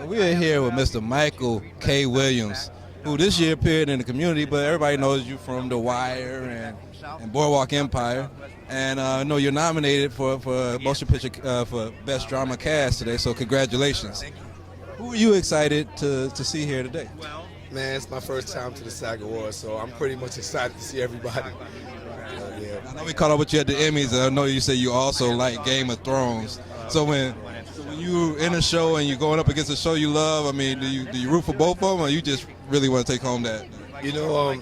We are here with Mr. Michael K. Williams, who this year appeared in the Community, but everybody knows you from The Wire and Boardwalk Empire. And I know you're nominated for Motion Picture for Best Drama Cast today, so congratulations. Who are you excited to see here today? Man, it's my first time to the SAG Awards, so I'm pretty much excited to see everybody. Yeah. I know we caught up with you at the Emmys, and I know you say you also like Game of Thrones. So when you're in a show and you're going up against a show you love, I mean, do you root for both of them, or you just really want to take home that? You know,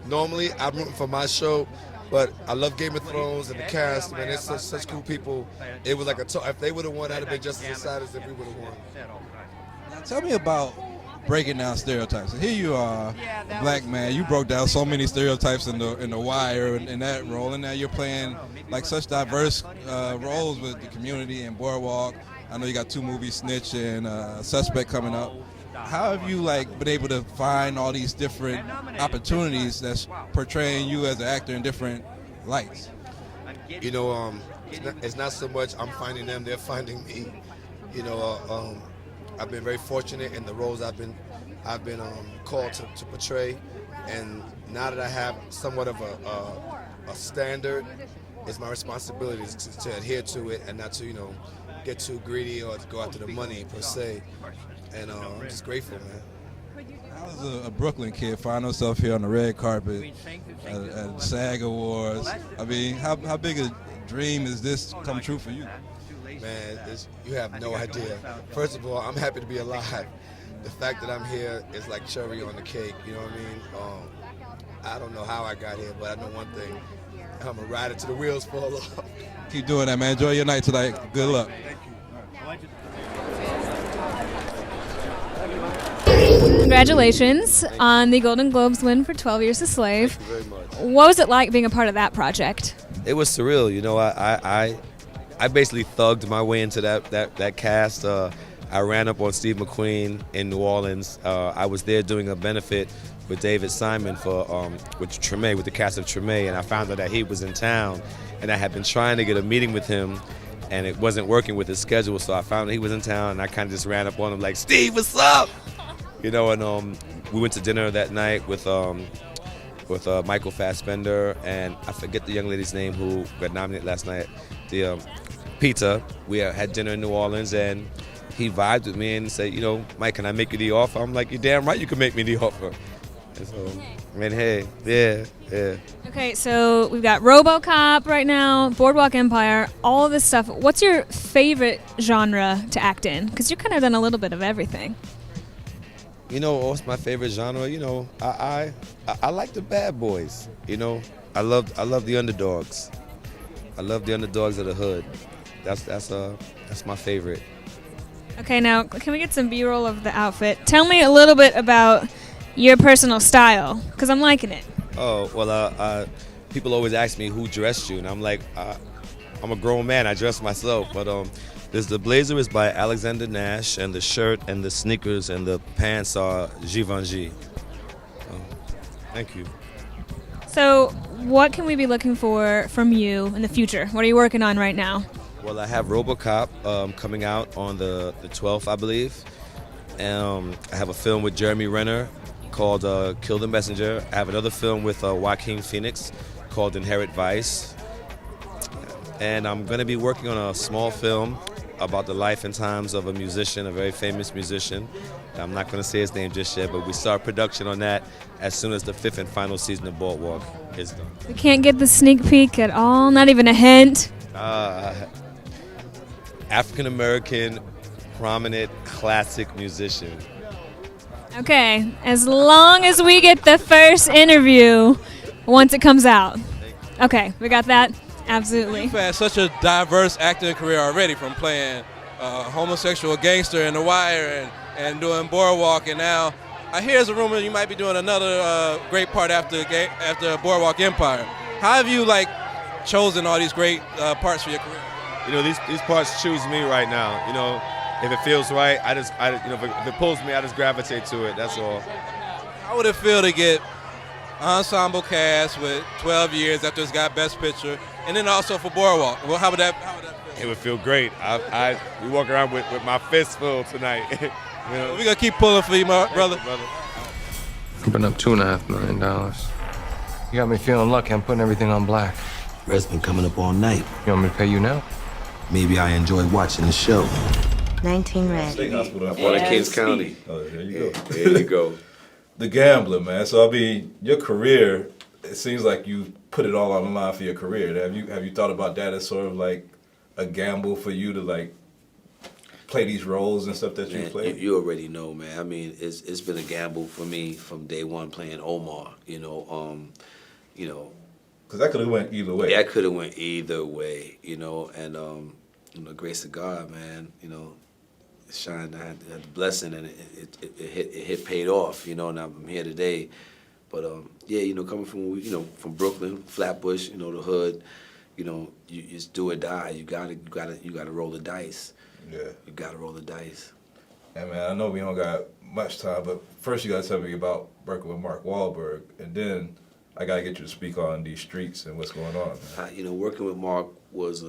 normally I'm rooting for my show, but I love Game of Thrones and the cast. Man, it's such cool people. It was like if they would have won, I'd have been just as excited as if we would have won. Now tell me about breaking down stereotypes. Here you are, a black man. You broke down so many stereotypes in the Wire and in that role, and now you're playing like such diverse roles with the Community and Boardwalk. I know you got two movies, Snitch and Suspect, coming up. How have you been able to find all these different opportunities that's portraying you as an actor in different lights? You know, it's not so much I'm finding them; they're finding me. You know, I've been very fortunate in the roles I've been called to portray, and now that I have somewhat of a standard, it's my responsibility to adhere to it and not to get too greedy or to go after the money per se. And I'm just grateful, man. How does a Brooklyn kid find himself here on the red carpet at SAG Awards? I mean, how big a dream is this come true for you? Man, you have no idea. First of all, I'm happy to be alive. The fact that I'm here is like cherry on the cake, you know what I mean? I don't know how I got here, but I know one thing. I'm a rider till the wheels fall off. Keep doing that, man. Enjoy your night tonight. Good luck. Congratulations on the Golden Globes win for 12 Years a Slave. Thank you very much. What was it like being a part of that project? It was surreal. You know, I basically thugged my way into that cast. I ran up on Steve McQueen in New Orleans. I was there doing a benefit with David Simon with Treme, with the cast of Treme, and I found out that he was in town, and I had been trying to get a meeting with him, and it wasn't working with his schedule. So I found out he was in town, and I kind of just ran up on him like, "Steve, what's up?" You know, and we went to dinner that night with Michael Fassbender, and I forget the young lady's name who got nominated last night. The Peter. We had dinner in New Orleans, and he vibed with me and said, "Mike, can I make you the offer?" I'm like, "You're damn right you can make me the offer." And so, hey, yeah. Okay, so we've got RoboCop right now, Boardwalk Empire, all of this stuff. What's your favorite genre to act in? Because you've kind of done a little bit of everything. What's my favorite genre? I like the bad boys. I love the underdogs. I love the underdogs of the hood. That's my favorite. Okay, now can we get some B-roll of the outfit? Tell me a little bit about your personal style, because I'm liking it. Oh, well, people always ask me who dressed you, and I'm like, I'm a grown man. I dress myself. But the blazer is by Alexander Nash, and the shirt and the sneakers and the pants are Givenchy. Thank you. So what can we be looking for from you in the future? What are you working on right now? Well, I have RoboCop coming out on the 12th, I believe. I have a film with Jeremy Renner called Kill the Messenger. I have another film with Joaquin Phoenix called Inherit Vice. And I'm going to be working on a small film about the life and times of a musician, a very famous musician. I'm not going to say his name just yet, but we start production on that as soon as the 5th and final season of Boardwalk is done. We can't get the sneak peek at all? Not even a hint? African-American, prominent, classic musician. Okay, as long as we get the first interview once it comes out. Okay, we got that? Absolutely. You've had such a diverse acting career already, from playing homosexual gangster in The Wire and doing Boardwalk, and now I hear there's a rumor you might be doing another great part after Boardwalk Empire. How have you chosen all these great parts for your career? These parts choose me right now. If it feels right, if it pulls me, I just gravitate to it. That's all. How would it feel to get ensemble cast with 12 years after it's got Best Picture, and then also for Boardwalk? Well, how would that feel? It would feel great. We walk around with my fist full tonight. You know? We're gonna keep pulling for you, my brother. I'm putting up $2.5 million. You got me feeling lucky. I'm putting everything on black. Red's been coming up all night. You want me to pay you now? Maybe I enjoy watching the show. 19 red. State hospital. Born in Kings County. Oh, there you go. There you go. The gambler, man. So I mean, your career. It seems like you put it all on the line for your career. Have you thought about that as sort of like a gamble for you to like play these roles and stuff that you play? You already know, man. I mean, it's been a gamble for me from day one playing Omar. You know, Because that could have went either way. Yeah, I could have went either way. You know, and the grace of God, man. You know, shine. I had the blessing, and it paid off. You know, and I'm here today. But yeah, you know, coming from Brooklyn, Flatbush, you know, the hood. You know, you just do or die. You gotta roll the dice. Yeah. You gotta roll the dice. And man, I know we don't got much time, but first you gotta tell me about working with Mark Wahlberg, and then I gotta get you to speak on these streets and what's going on. You know, working with Mark is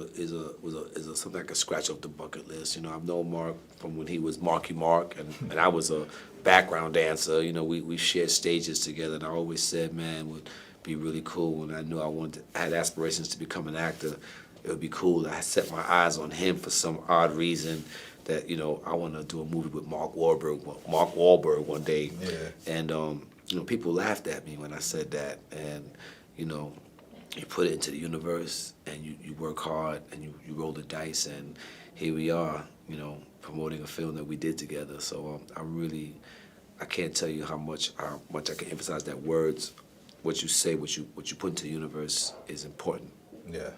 something I could scratch off the bucket list. You know, I've known Mark from when he was Marky Mark, and I was a background dancer. You know, we shared stages together, and I always said, man, would be really cool when I knew I had aspirations to become an actor. It would be cool. I set my eyes on him for some odd reason that, you know, I want to do a movie with Mark Wahlberg one day. Yeah. And, you know, people laughed at me when I said that. And, you know, you put it into the universe and you work hard and you roll the dice, and here we are, you know, promoting a film that we did together. So I can't tell you how much I can emphasize that words, what you say, what you put into the universe is important. Yeah.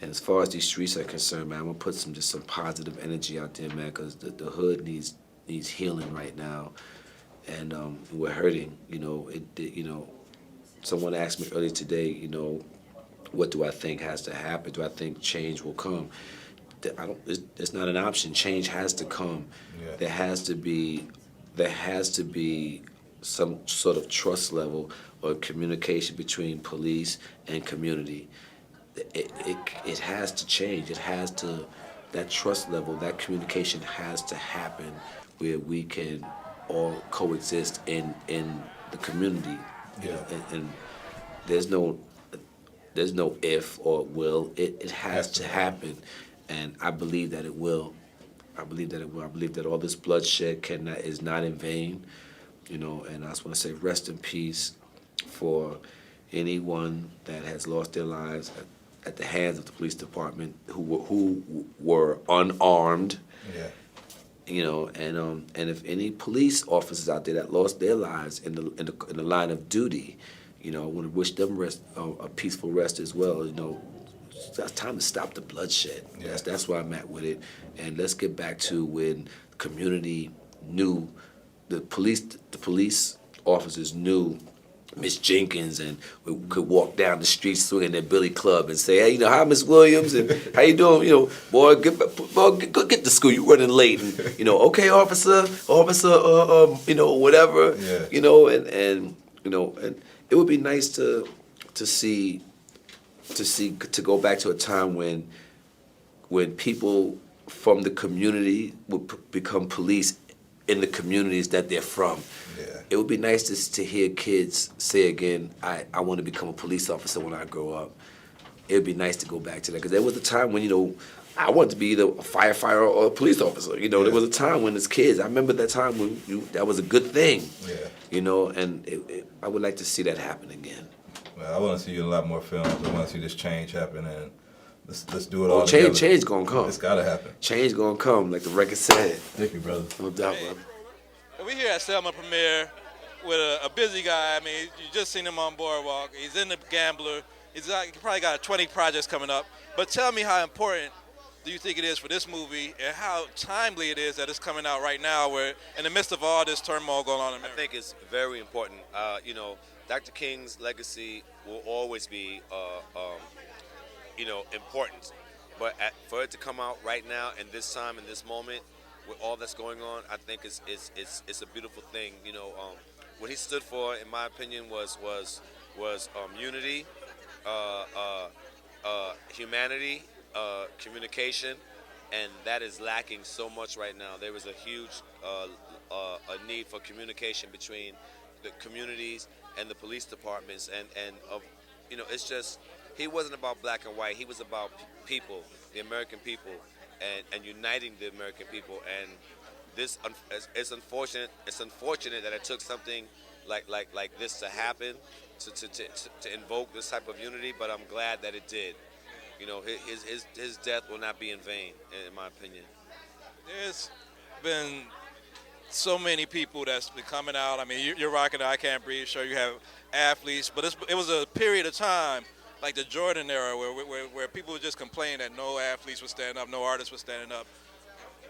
And as far as these streets are concerned, man, I'm gonna put some positive energy out there, man, because the hood needs healing right now, and we're hurting. You know, you know, someone asked me earlier today, you know, what do I think has to happen? Do I think change will come? It's not an option. Change has to come. Yeah. There has to be some sort of trust level or communication between police and community. It has to change. It has to, that trust level, that communication has to happen where we can all coexist in the community. You know, and there's no if or will. It has to happen, and I believe that it will. I believe that all this bloodshed is not in vain. You know, and I just want to say rest in peace for anyone that has lost their lives at the hands of the police department who were unarmed. Yeah. You know, and if any police officers out there that lost their lives in the line of duty, you know, I want to wish them a peaceful rest as well. You know, it's time to stop the bloodshed. Yeah. That's where I'm at with it, and let's get back to when the community knew, the police officers knew Miss Jenkins, and we could walk down the street swinging their billy club and say, hey, you know, hi, Miss Williams, and how you doing? You know, boy, go get to school. You running late, and you know, okay, officer, you know, whatever, Yeah. you know, and you know, and it would be nice to go back to a time when people from the community would become police in the communities that they're from. Yeah. It would be nice to hear kids say again, I want to become a police officer when I grow up. It would be nice to go back to that, because there was a time when, you know, I wanted to be either a firefighter or a police officer. You know, There was a time when as kids, I remember that time when that was a good thing. Yeah. You know, and I would like to see that happen again. Well, I want to see you in a lot more films. I want to see this change happen, and let's do it all change, together. change gonna come. It's gotta happen. Change gonna come, like the record said. Thank you, brother. No doubt, brother. We're here at Selma Premiere with a busy guy. I mean, you just seen him on Boardwalk. He's in The Gambler. He probably got 20 projects coming up. But tell me, how important do you think it is for this movie, and how timely it is that it's coming out right now, where in the midst of all this turmoil going on in America? I think it's very important. You know, Dr. King's legacy will always be, you know, important. But for it to come out right now, in this time, in this moment, with all that's going on, I think it's a beautiful thing. You know, what he stood for, in my opinion, was unity, humanity, communication, and that is lacking so much right now. There is a huge a need for communication between the communities and the police departments, and of, it's just, he wasn't about black and white. He was about people, the American people, and uniting the American people. And this it's unfortunate. It's unfortunate that it took something like this to happen to invoke this type of unity. But I'm glad that it did. His death will not be in vain, in my opinion. There's been so many people that's been coming out. I mean, you're rocking the I Can't Breathe shirt. You have athletes, but it was a period of time, like the Jordan era, where people would just complain that no athletes were standing up, no artists were standing up.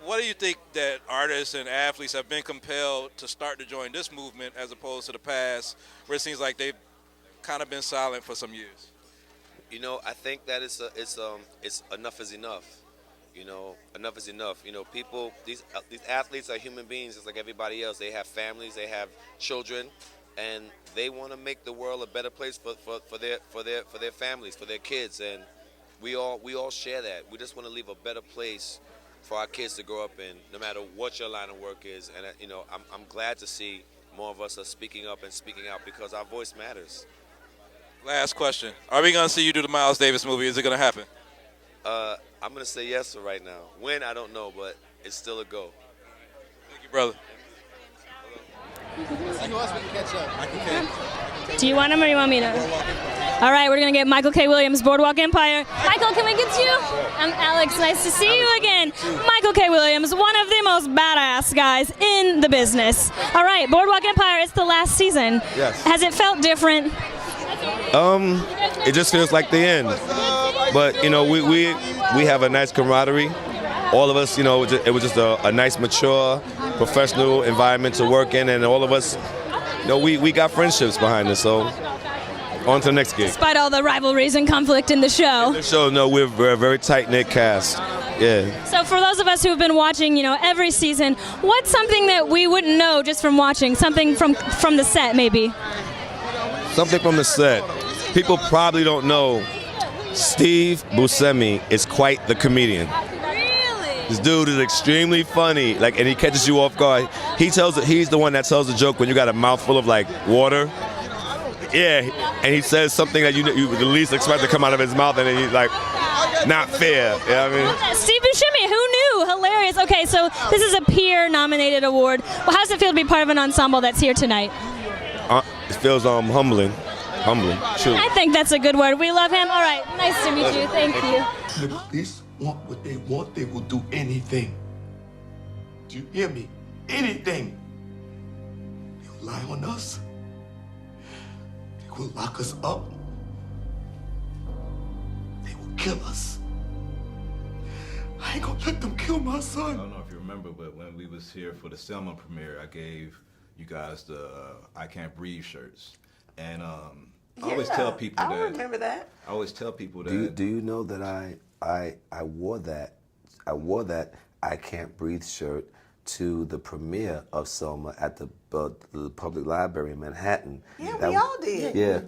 What do you think that artists and athletes have been compelled to start to join this movement as opposed to the past, where it seems like they've kind of been silent for some years? I think that it's enough is enough. Enough is enough. People, these athletes are human beings just like everybody else. They have families, they have children, and they want to make the world a better place for their families, for their kids, and we all share that. We just want to leave a better place for our kids to grow up in, no matter what your line of work is. And I'm glad to see more of us are speaking up and speaking out, because our voice matters. Last question: are we gonna see you do the Miles Davis movie? Is it gonna happen? I'm gonna say yes for right now. When, I don't know, but it's still a go. Thank you, brother. Do you want him or you want me to? All right, we're going to get Michael K. Williams, Boardwalk Empire. Michael, can we get you? I'm Alex. Nice to see you again. Michael K. Williams, one of the most badass guys in the business. All right, Boardwalk Empire, it's the last season. Yes. Has it felt different? It just feels like the end. But, we have a nice camaraderie. All of us, it was just a nice, mature, professional environment to work in, and all of us, we got friendships behind us. So, on to the next gig. Despite all the rivalries and conflict in the show. We're a very tight-knit cast. Yeah. So for those of us who have been watching, every season, what's something that we wouldn't know just from watching? Something from the set, maybe? Something from the set. People probably don't know Steve Buscemi is quite the comedian. This dude is extremely funny, and he catches you off guard. He's the one that tells the joke when you got a mouthful of water. Yeah, and he says something that you the least expect to come out of his mouth, and then he's like, not fair. You know what I mean? Steve Buscemi, who knew? Hilarious. Okay, so this is a peer-nominated award. Well, how does it feel to be part of an ensemble that's here tonight? It feels humbling. Humbling. True. I think that's a good word. We love him. All right, nice to meet you. Thank you. The police want what they want, they will do anything. Do you hear me? Anything. They'll lie on us. They will lock us up. They will kill us. I ain't gonna let them kill my son. I don't know if you remember, but when we was here for the Selma premiere, I gave you guys the I Can't Breathe shirts. And I always tell people that. I remember that. I always tell people that. Do you know that I wore that I Can't Breathe shirt to the premiere of Selma at the public library in Manhattan. Yeah, we all did. Yeah.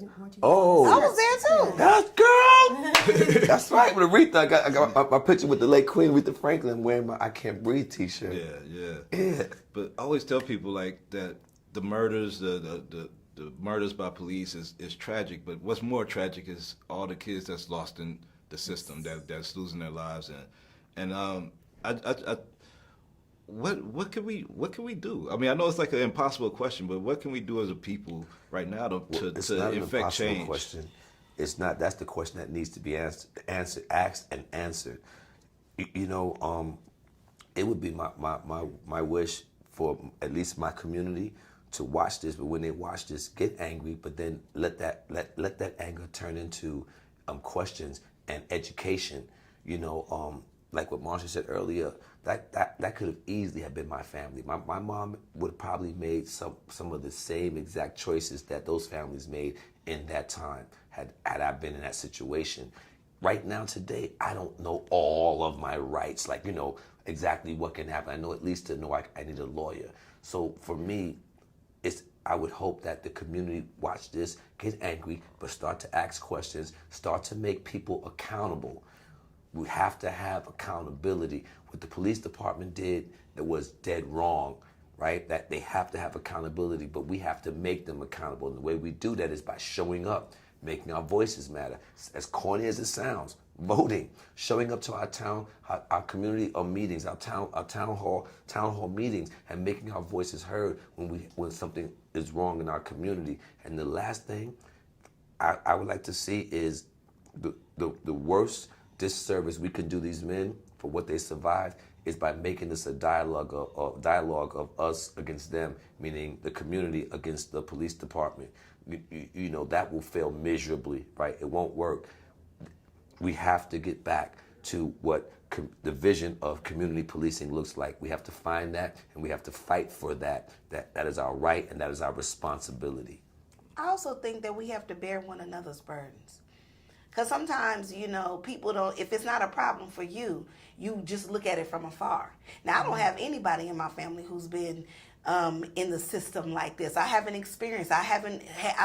Oh. I was there too. That girl. That's right. With Aretha, I got my picture with the late Queen Aretha Franklin wearing my I Can't Breathe T-shirt. Yeah. But I always tell people that the murders, the murders by police is tragic. But what's more tragic is all the kids that's lost in the system, that's losing their lives, what can we do? I mean, I know it's like an impossible question, but what can we do as a people right now to effect change? Question. It's not. That's the question that needs to be asked and answered. It would be my wish for at least my community to watch this, but when they watch this, get angry, but then let that anger turn into questions and education. Like what Marsha said earlier, that could have easily have been my family. My mom would have probably made some of the same exact choices that those families made in that time, had I been in that situation. Right now, today, I don't know all of my rights, exactly what can happen. I know at least to know I need a lawyer. So for me, I would hope that the community watch this, get angry, but start to ask questions, start to make people accountable. We have to have accountability. What the police department did, it was dead wrong, right? That they have to have accountability, but we have to make them accountable. And the way we do that is by showing up, making our voices matter. As corny as it sounds, voting, showing up to our community meetings, our town hall meetings, and making our voices heard when something is wrong in our community. And the last thing I would like to see is the worst disservice we can do these men for what they survived is by making this a dialogue of us against them, meaning the community against the police department. You know, that will fail miserably, right? It won't work. We have to get back to what the vision of community policing looks like. We have to find that, and we have to fight for that. That is our right, and that is our responsibility. I also think that we have to bear one another's burdens. Because sometimes, you know, people don't, if it's not a problem for you, you just look at it from afar. Now, I don't have anybody in my family who's been in the system like this. I haven't experienced, I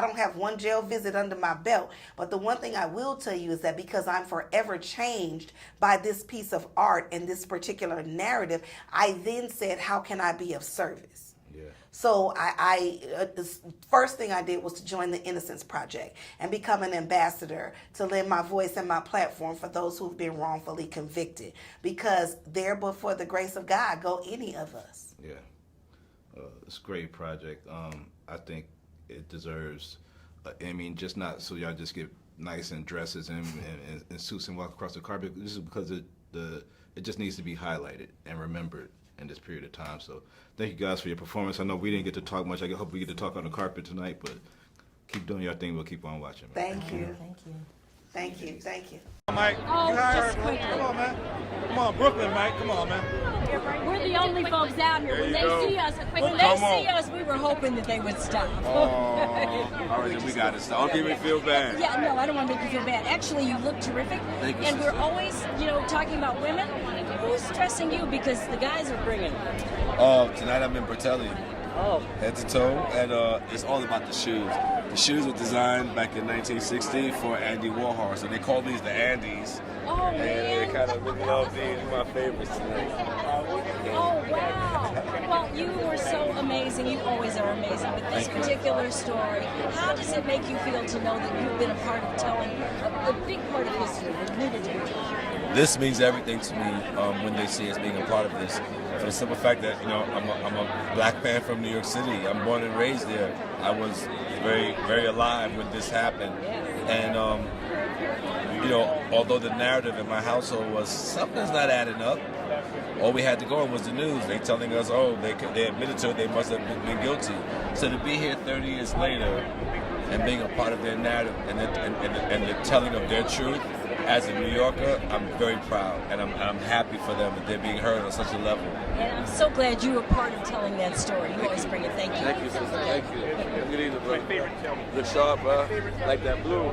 don't have one jail visit under my belt. But the one thing I will tell you is that because I'm forever changed by this piece of art and this particular narrative, I then said, how can I be of service? So the first thing I did was to join the Innocence Project and become an ambassador to lend my voice and my platform for those who've been wrongfully convicted. Because there, but for the grace of God, go any of us. Yeah, it's a great project. I think it deserves, I mean, just not so y'all just get nice and dresses and suits and walk across the carpet. This is because it just needs to be highlighted and remembered in this period of time. So thank you guys for your performance. I know we didn't get to talk much. I hope we get to talk on the carpet tonight, but keep doing your thing. We'll keep on watching. Man. Thank you. Thank you. Thank you. Thank you. Mike, you hired? Come on, man. Come on, Brooklyn, Mike. Come on, man. We're the only folks out here. When they see us, we were hoping that they would stop. All right, we got to stop. Don't make me feel bad. Yeah, no, I don't want to make you feel bad. Actually, you look terrific. Thank you, and sister. we're always, talking about women. Who's dressing you? Because the guys are bringing it. Tonight I'm in Bertelli. Head to toe, and it's all about the shoes. The shoes were designed back in 1960 for Andy Warhol, so they call these the Andes. Oh, and man. they kind of really love these. These are my favorites tonight. Oh, wow. Well, you were so amazing. You always are amazing. But this particular story, how does it make you feel to know that you've been a part of telling a big part of history, the nudity? This means everything to me when they see us being a part of this. For the simple fact that, I'm a black man from New York City. I'm born and raised there. I was very, very alive when this happened. And, although the narrative in my household was something's not adding up, all we had to go on was the news. They telling us, they admitted to it, they must have been guilty. So to be here 30 years later and being a part of their narrative and the telling of their truth, as a New Yorker, I'm very proud, and I'm happy for them that they're being heard on such a level. And I'm so glad you were part of telling that story. You always bring it. Thank you. Thank you, sister. Thank you. Good evening, bro. Look sharp, bro. Like that blue.